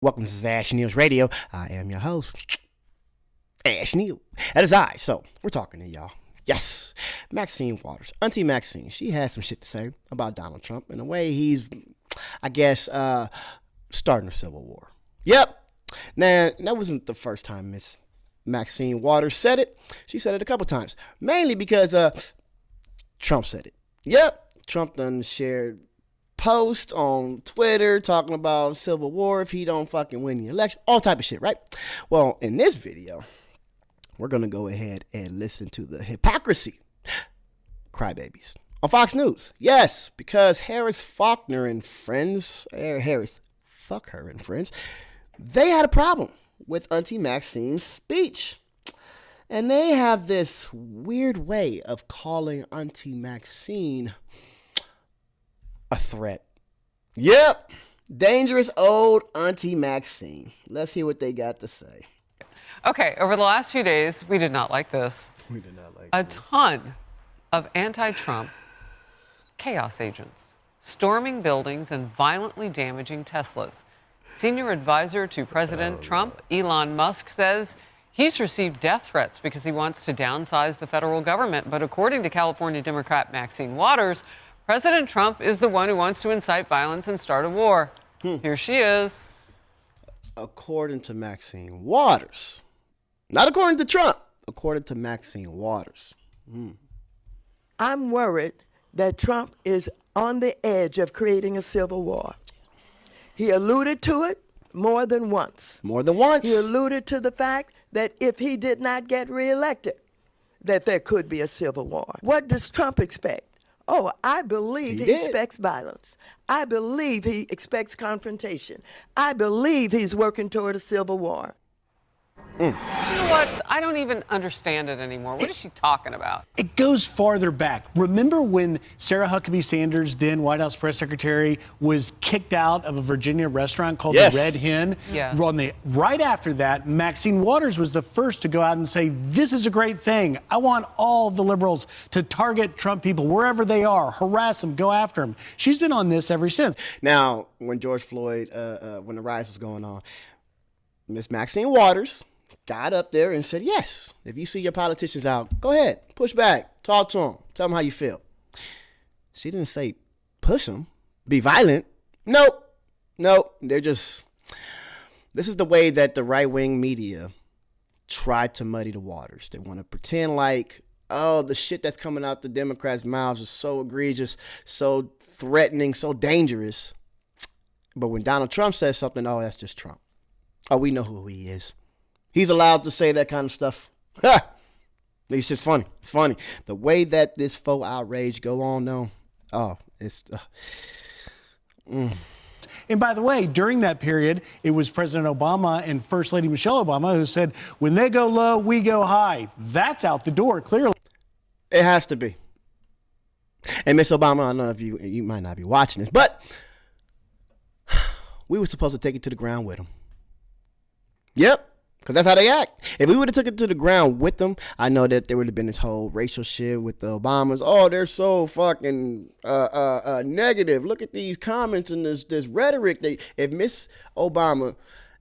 Welcome to Ash Neil's Radio. I am your host, Ash Neil. That is I. So, we're talking to y'all. Yes, Maxine Waters. Auntie Maxine, she had some shit to say about Donald Trump and the way he's, I guess, starting a civil war. Yep. Now, that wasn't the first time Miss Maxine Waters said it. She said it a couple times. Mainly because Trump said it. Yep. Trump done shared post on Twitter talking about civil war if he don't fucking win the election, all type of shit, right? Well, in this video, we're gonna go ahead and listen to the hypocrisy crybabies on Fox News. Yes, because Harris Faulkner and friends, Harris, fuck her and friends, they had a problem with Auntie Maxine's speech. And they have this weird way of calling Auntie Maxine a threat. Yep. Dangerous old Auntie Maxine. Let's hear what they got to say. Okay, over the last few days, we did not like this. We did not like A this. ton of anti-Trump chaos agents storming buildings and violently damaging Teslas. Senior advisor to President Trump, Elon Musk, says he's received death threats because he wants to downsize the federal government. But according to California Democrat Maxine Waters, President Trump is the one who wants to incite violence and start a war. Here she is. According to Maxine Waters. Not according to Trump. According to Maxine Waters. I'm worried that Trump is on the edge of creating a civil war. He alluded to it more than once. More than once. He alluded to the fact that if he did not get reelected, that there could be a civil war. What does Trump expect? Oh, I believe he expects violence. I believe he expects confrontation. I believe he's working toward a civil war. You know what? I don't even understand it anymore. What is she talking about? It goes farther back. Remember when Sarah Huckabee Sanders, then White House press secretary, was kicked out of a Virginia restaurant called Yes. the Red Hen? Yes. Right after that, Maxine Waters was the first to go out and say, this is a great thing. I want all of the liberals to target Trump people wherever they are, harass them, go after them. She's been on this ever since. Now, when George Floyd, when the riots was going on, Miss Maxine Waters got up there and said, yes, if you see your politicians out, go ahead, push back, talk to them, tell them how you feel. She didn't say push them, be violent. Nope. They're just, this is the way that the right-wing media tried to muddy the waters. They want to pretend like, oh, the shit that's coming out the Democrats' mouths is so egregious, so threatening, so dangerous. But when Donald Trump says something, oh, that's just Trump. Oh, we know who he is. He's allowed to say that kind of stuff. It's just funny. It's funny. The way that this faux outrage go on, though, it's... And by the way, during that period, it was President Obama and First Lady Michelle Obama who said, when they go low, we go high. That's out the door, clearly. It has to be. And Miss Obama, I don't know if you might not be watching this, but we were supposed to take it to the ground with him. Yep. Because that's how they act. If we would have took it to the ground with them, I know that there would have been this whole racial shit with the Obamas. Oh, they're so fucking negative. Look at these comments and this rhetoric. If Miss Obama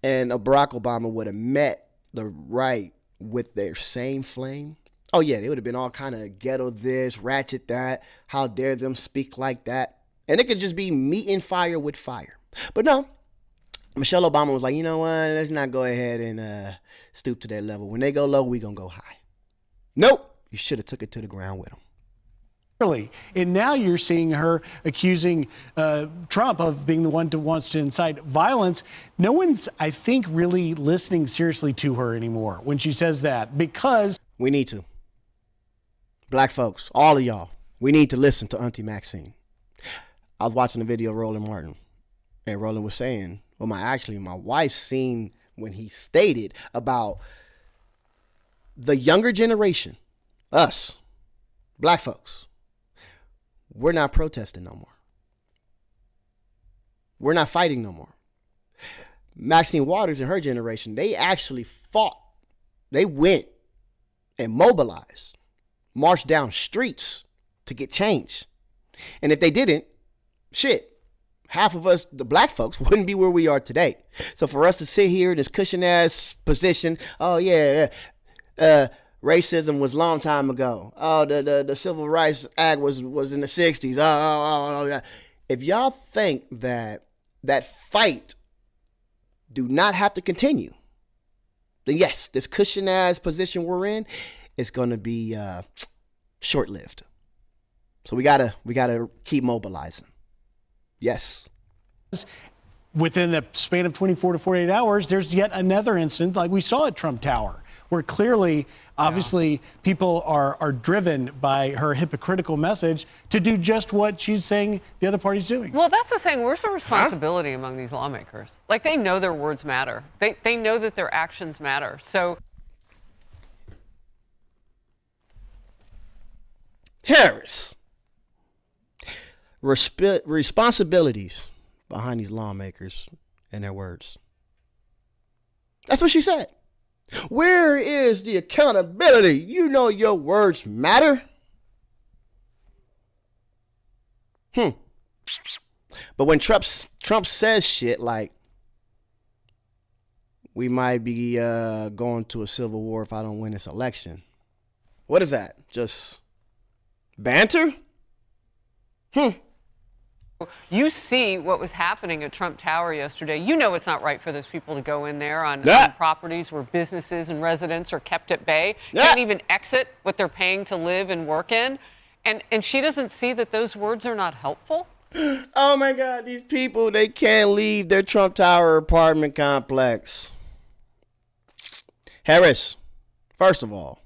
and Barack Obama would have met the right with their same flame, oh yeah, they would have been all kind of ghetto this, ratchet that. How dare them speak like that? And it could just be meeting fire with fire. But no. Michelle Obama was like, you know what, let's not go ahead and stoop to that level. When they go low, we gonna go high. Nope, you should have took it to the ground with them. Clearly. And now you're seeing her accusing Trump of being the one who wants to incite violence. No one's, I think, really listening seriously to her anymore when she says that, because... We need to. Black folks, all of y'all, we need to listen to Auntie Maxine. I was watching the video of Roland Martin, and Roland was saying, well, my wife seen when he stated about the younger generation, us, black folks, we're not protesting no more. We're not fighting no more. Maxine Waters and her generation, they actually fought. They went and mobilized, marched down streets to get change. And if they didn't, shit, half of us, the black folks, wouldn't be where we are today. So for us to sit here in this cushion ass position, oh yeah, racism was a long time ago. Oh, the Civil Rights Act was in the 60s. Oh. If y'all think that fight do not have to continue, then yes, this cushion ass position we're in is going to be short lived. So we gotta keep mobilizing. Yes. Within the span of 24 to 48 hours, there's yet another incident like we saw at Trump Tower, where clearly, obviously, people are driven by her hypocritical message to do just what she's saying the other party's doing. Well, that's the thing. Where's the responsibility among these lawmakers? Like, they know their words matter. They know that their actions matter. So Harris, responsibilities behind these lawmakers and their words. That's what she said. Where is the accountability? You know your words matter. But when Trump says shit like, we might be going to a civil war if I don't win this election. What is that? Just banter? you see what was happening at Trump Tower yesterday. You know it's not right for those people to go in there on properties where businesses and residents are kept at bay. Can't even exit what they're paying to live and work in. And she doesn't see that those words are not helpful. Oh my God, these people, they can't leave their Trump Tower apartment complex. Harris, first of all,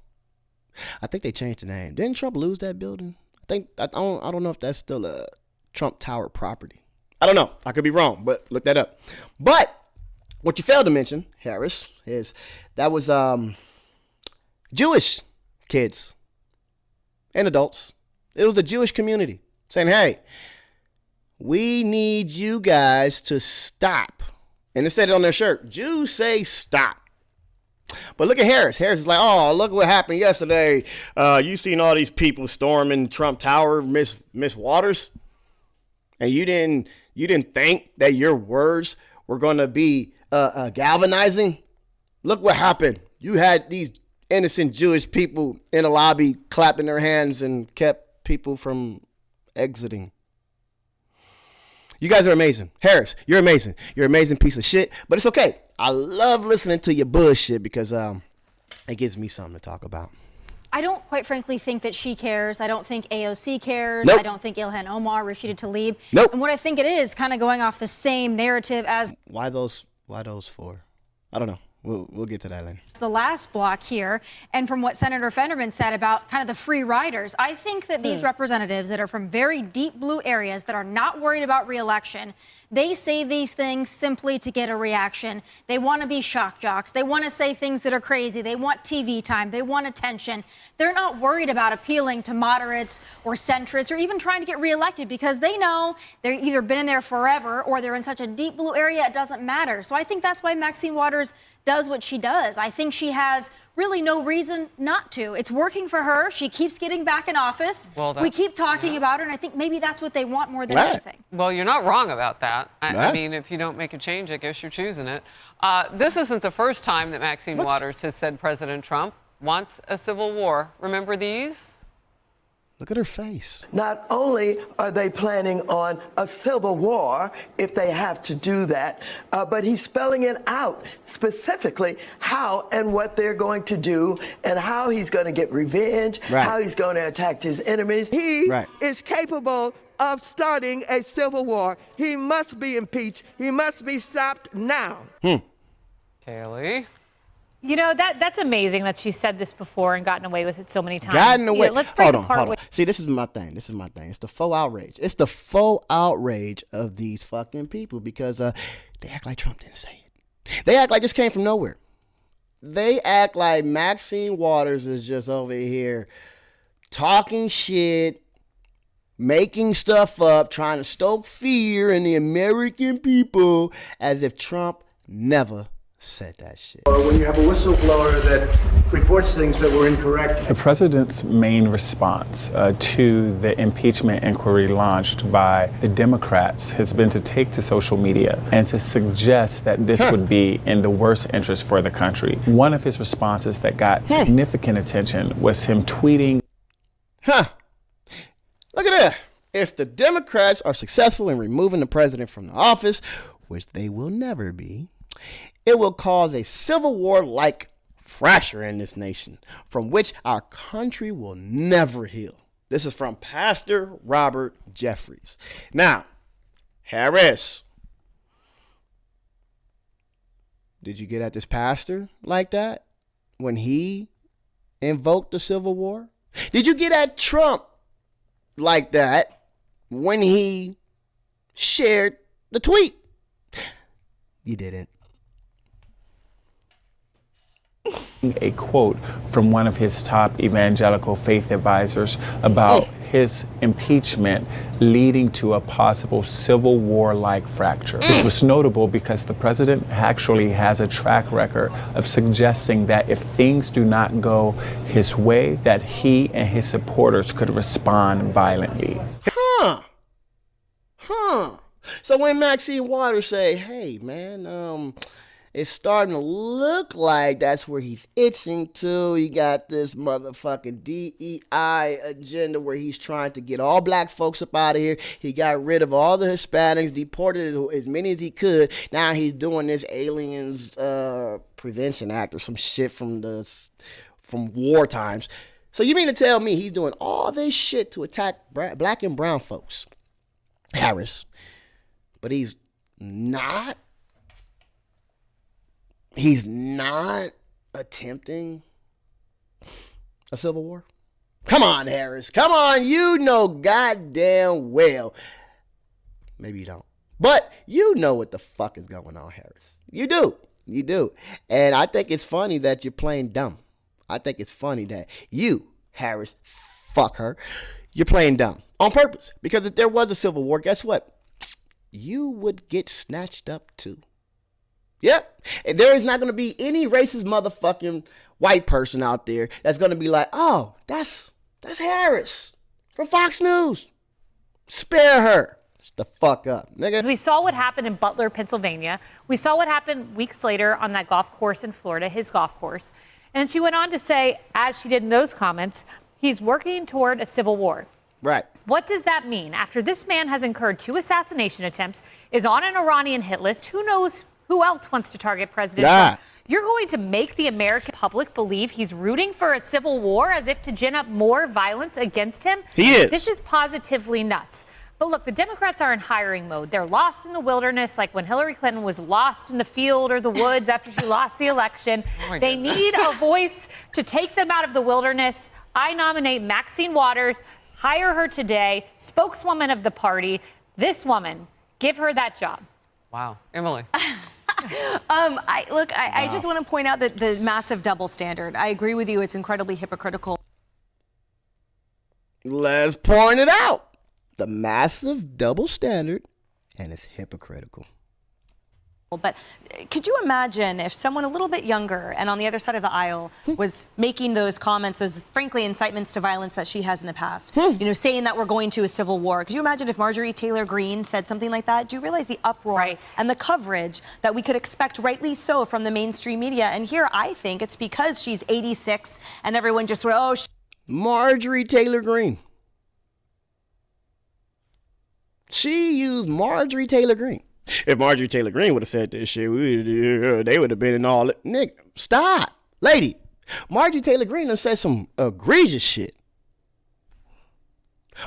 I think they changed the name. Didn't Trump lose that building? I don't know if that's still a Trump Tower property. I don't know. I could be wrong, but look that up. But what you failed to mention, Harris, is that was Jewish kids and adults. It was the Jewish community saying, hey, we need you guys to stop. And they said it on their shirt. Jews say stop. But look at Harris. Harris is like, oh, look what happened yesterday. You seen all these people storming Trump Tower, Miss Waters, and you didn't think that your words were going to be galvanizing. Look what happened. You had these innocent Jewish people in a lobby clapping their hands and kept people from exiting. You guys are amazing. Harris, you're amazing. You're an amazing piece of shit, but it's okay. I love listening to your bullshit because it gives me something to talk about. I don't quite frankly think that she cares. I don't think AOC cares. Nope. I don't think Ilhan Omar, Rashida Tlaib. Nope. And what I think it is kind of going off the same narrative as Why those four? I don't know. We'll get to that later. the last block here, and from what Senator Fetterman said about kind of the free riders. I think that these representatives that are from very deep blue areas that are not worried about re-election, they say these things simply to get a reaction. They want to be shock jocks. They want to say things that are crazy. They want TV time. They want attention. They're not worried about appealing to moderates or centrists or even trying to get reelected because they know they've either been in there forever or they're in such a deep blue area it doesn't matter. So I think that's why Maxine Waters does what she does. I think she has really no reason not to. It's working for her. She keeps getting back in office. Well, we keep talking about her, and I think maybe that's what they want more than anything. Well, you're not wrong about that. I mean, if you don't make a change, I guess you're choosing it. This isn't the first time that Maxine Waters has said President Trump wants a civil war. Remember these? Look at her face. Not only are they planning on a civil war if they have to do that, but he's spelling it out specifically how and what they're going to do and how he's going to get revenge, how he's going to attack his enemies. He is capable of starting a civil war. He must be impeached. He must be stopped now. Kaylee? You know, that's amazing that she said this before and gotten away with it so many times. Gotten away. Let's break apart. See, this is my thing. It's the faux outrage. It's the faux outrage of these fucking people because they act like Trump didn't say it. They act like this came from nowhere. They act like Maxine Waters is just over here talking shit, making stuff up, trying to stoke fear in the American people as if Trump never said that shit. When you have a whistleblower that reports things that were incorrect. The president's main response to the impeachment inquiry launched by the Democrats has been to take to social media and to suggest that this would be in the worst interest for the country. One of his responses that got significant attention was him tweeting. Look at that. If the Democrats are successful in removing the president from the office, which they will never be, it will cause a civil war-like fracture in this nation from which our country will never heal. This is from Pastor Robert Jeffries. Now, Harris, did you get at this pastor like that when he invoked the Civil War? Did you get at Trump like that when he shared the tweet? You didn't. A quote from one of his top evangelical faith advisors about his impeachment leading to a possible civil war-like fracture. This was notable because the president actually has a track record of suggesting that if things do not go his way, that he and his supporters could respond violently. So when Maxine Waters say, hey, man, it's starting to look like that's where he's itching to. You got this motherfucking DEI agenda where he's trying to get all black folks up out of here. He got rid of all the Hispanics, deported as many as he could. Now he's doing this Aliens Prevention Act or some shit from war times. So you mean to tell me he's doing all this shit to attack black and brown folks, Harris, but he's not attempting a civil war? Come on, Harris. Come on. You know goddamn well. Maybe you don't. But you know what the fuck is going on, Harris. You do. You do. And I think it's funny that you're playing dumb. I think it's funny that you, Harris, fuck her, you're playing dumb on purpose. Because if there was a civil war, guess what? You would get snatched up too. Yep. And there is not going to be any racist motherfucking white person out there that's going to be like, oh, that's Harris from Fox News. Spare her. Shut the fuck up, nigga. We saw what happened in Butler, Pennsylvania. We saw what happened weeks later on that golf course in Florida, his golf course. And she went on to say, as she did in those comments, he's working toward a civil war. Right. What does that mean? After this man has incurred 2 assassination attempts, is on an Iranian hit list, who knows who else wants to target President Trump? You're going to make the American public believe he's rooting for a civil war as if to gin up more violence against him? He is. This is positively nuts. But look, the Democrats are in hiring mode. They're lost in the wilderness, like when Hillary Clinton was lost in the field or the woods after she lost the election. They need a voice to take them out of the wilderness. I nominate Maxine Waters. Hire her today, spokeswoman of the party. This woman, give her that job. Wow. Emily. I just want to point out that the massive double standard. I agree with you. It's incredibly hypocritical. Let's point it out. The massive double standard, and it's hypocritical. But could you imagine if someone a little bit younger and on the other side of the aisle was making those comments as, frankly, incitements to violence that she has in the past? You know, saying that we're going to a civil war. Could you imagine if Marjorie Taylor Greene said something like that? Do you realize the uproar and the coverage that we could expect, rightly so, from the mainstream media? And here, I think it's because she's 86 and everyone just went, oh, Marjorie Taylor Greene. She used Marjorie Taylor Greene. If Marjorie Taylor Greene would have said this shit, they would have been in all it. Nigga, stop. Lady, Marjorie Taylor Greene done said some egregious shit.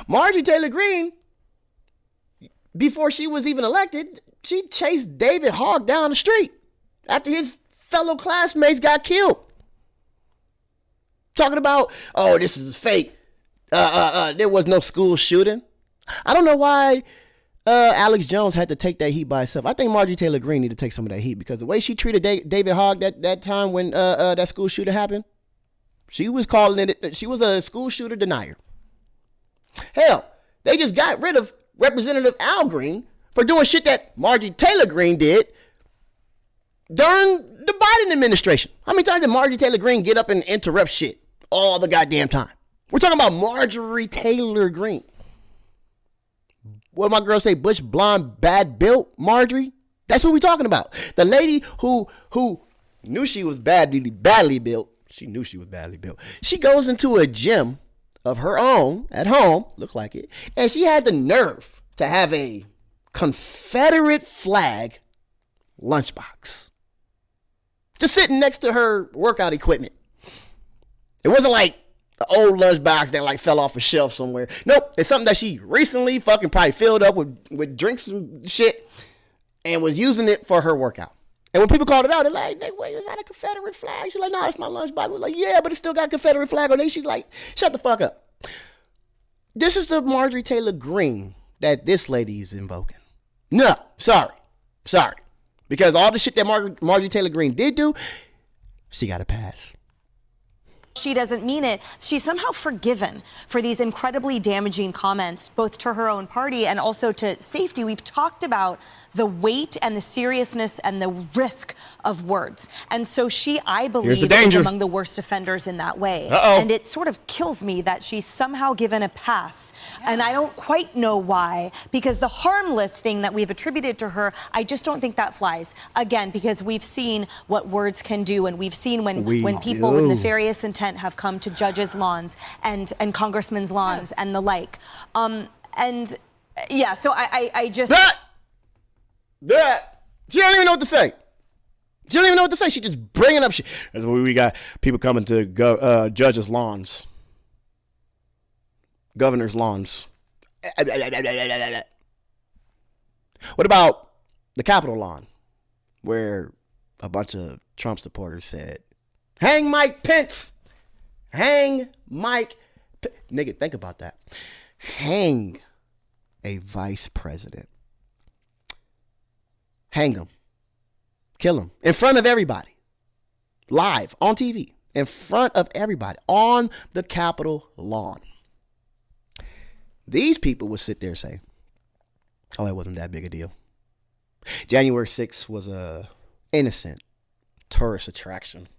Marjorie Taylor Greene, before she was even elected, she chased David Hogg down the street after his fellow classmates got killed. Talking about, oh, this is fake. There was no school shooting. I don't know why Alex Jones had to take that heat by herself. I think Marjorie Taylor Greene need to take some of that heat because the way she treated David Hogg that time when that school shooting happened, she was calling it, she was a school shooter denier. Hell, they just got rid of Representative Al Green for doing shit that Marjorie Taylor Greene did during the Biden administration. How many times did Marjorie Taylor Greene get up and interrupt shit all the goddamn time? We're talking about Marjorie Taylor Greene. What did my girl say? Bush, blonde, bad built Marjorie? That's what we're talking about. The lady who knew she was badly built. She knew she was badly built. She goes into a gym of her own at home, look like it, and she had the nerve to have a Confederate flag lunchbox just sitting next to her workout equipment. It wasn't like the old lunchbox that like fell off a shelf somewhere. Nope, it's something that she recently fucking probably filled up with drinks and shit and was using it for her workout. And when people called it out, they're like, wait, is that a Confederate flag? She's like, no, it's my lunchbox. We're like, yeah, but it still got a Confederate flag on it. She's like, shut the fuck up. This is the Marjorie Taylor Greene that this lady is invoking. No, sorry. Because all the shit that Marjorie Taylor Greene did do, she got a pass. She doesn't mean it. She's somehow forgiven for these incredibly damaging comments, both to her own party and also to safety. We've talked about the weight and the seriousness and the risk of words. And so she, I believe, is among the worst offenders in that way. And it sort of kills me that she's somehow given a pass. And I don't quite know why, because the harmless thing that we've attributed to her, I just don't think that flies. Again, because we've seen what words can do, and we've seen when people with nefarious intent have come to judges' lawns and congressmen's lawns and the like. And yeah, so I just... That she don't even know what to say. She don't even know what to say. She just bringing up shit. That's why we got people coming to judges' lawns, governors' lawns. What about the Capitol lawn, where a bunch of Trump supporters said, "Hang Mike Pence, hang Mike." Nigga, think about that. Hang a vice president. Hang him. Kill him. In front of everybody. Live. On TV. In front of everybody. On the Capitol lawn. These people would sit there and say, oh, it wasn't that big a deal. January 6th was a innocent tourist attraction.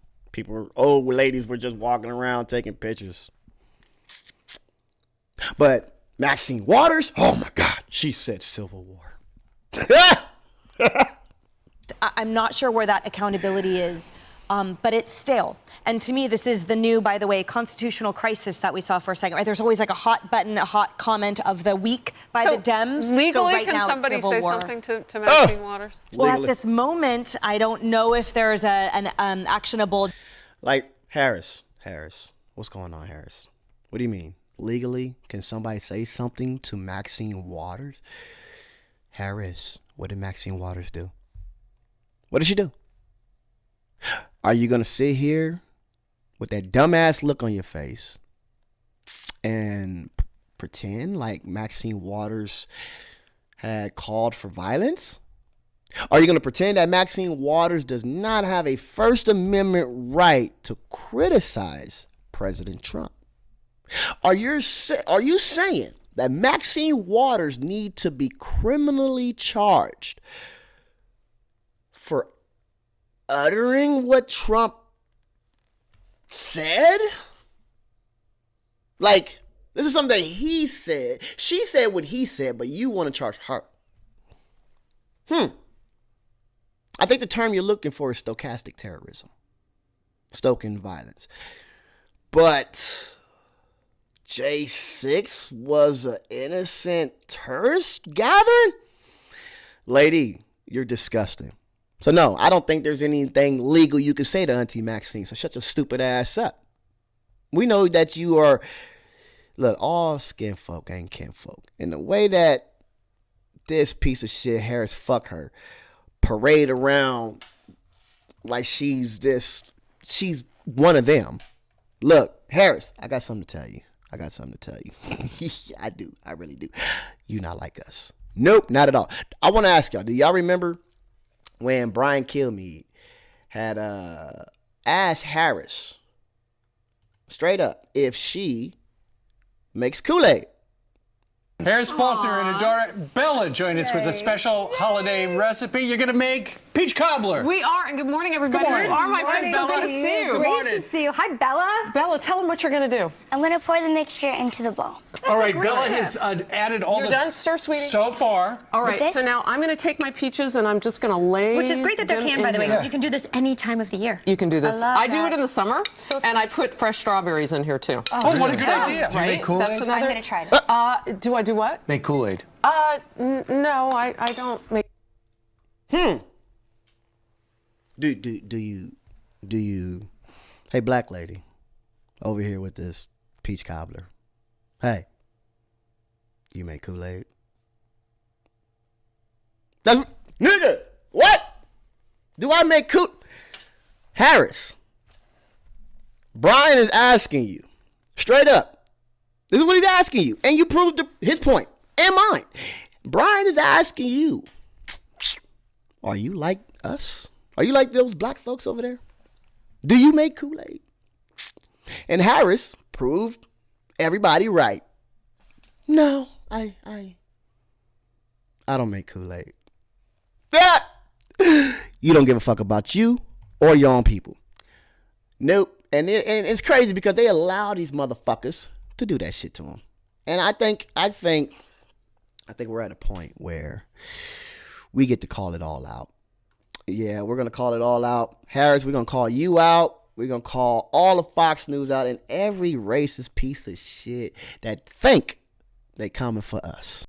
Old ladies were just walking around taking pictures. But Maxine Waters, oh my God, she said Civil War. I'm not sure where that accountability is, but it's stale. And to me, this is the new, by the way, constitutional crisis that we saw for a second. Right? There's always like a hot button, a hot comment of the week by the Dems. Legally, right can now somebody it's say War. something to Maxine Waters? Well, at this moment, I don't know if there's an actionable... Like, Harris, what's going on, Harris? What do you mean? Legally, can somebody say something to Maxine Waters? Harris, what did Maxine Waters do? What did she do? Are you going to sit here with that dumbass look on your face and pretend like Maxine Waters had called for violence? Are you going to pretend that Maxine Waters does not have a First Amendment right to criticize President Trump? Are you saying that Maxine Waters need to be criminally charged for uttering what Trump said? Like, this is something that he said. She said what he said, but you want to charge her. I think the term you're looking for is stochastic terrorism. Stoking violence. But J6 was an innocent tourist gathering? Lady, you're disgusting. So no, I don't think there's anything legal you can say to Auntie Maxine. So shut your stupid ass up. We know that you are, look, all skin folk ain't kinfolk. And the way that this piece of shit, Harris, fuck her, parade around like she's one of them. Look, Harris, I got something to tell you. I do. I really do. You not like us. Nope, not at all. I want to ask y'all, do y'all remember when Brian Kilmeade had asked Harris straight up if she makes Kool-Aid? There's Faulkner and Adora. Bella join us with a special holiday recipe. You're going to make peach cobbler. We are, and good morning, everybody. Good morning. You are my friend Bella. Good to see you. Great to see you. Hi, Bella. Bella, tell them what you're going to do. I'm going to pour the mixture into the bowl. All right, Bella has added all You're done, stir, sweetie? So far. All right, so now I'm going to take my peaches and I'm just going to lay Which is great that they're them canned, by the way, in because here. you can do this any time of the year. You can do this. I love do that. it in the summer, and I put fresh strawberries in here, too. Oh, what a good idea. Do you Right? make Kool-Aid? That's another. I'm going to try this. Do I do what? Make Kool-Aid. No, I don't make. Do you? Hey, black lady, over here with this peach cobbler. Hey, you make Kool-Aid? That's nigga. What? Do I make Kool? Harris, Brian is asking you straight up. This is what he's asking you, and you proved his point and mine. Brian is asking you, are you like us? Are you like those black folks over there? Do you make Kool-Aid? And Harris proved everybody right. No, I don't make Kool-Aid. Ah! You don't give a fuck about you or your own people. Nope. And it's crazy because they allow these motherfuckers to do that shit to them. And I think we're at a point where we get to call it all out. Yeah, we're going to call it all out. Harris, we're going to call you out. We're going to call all of Fox News out and every racist piece of shit that think they coming for us.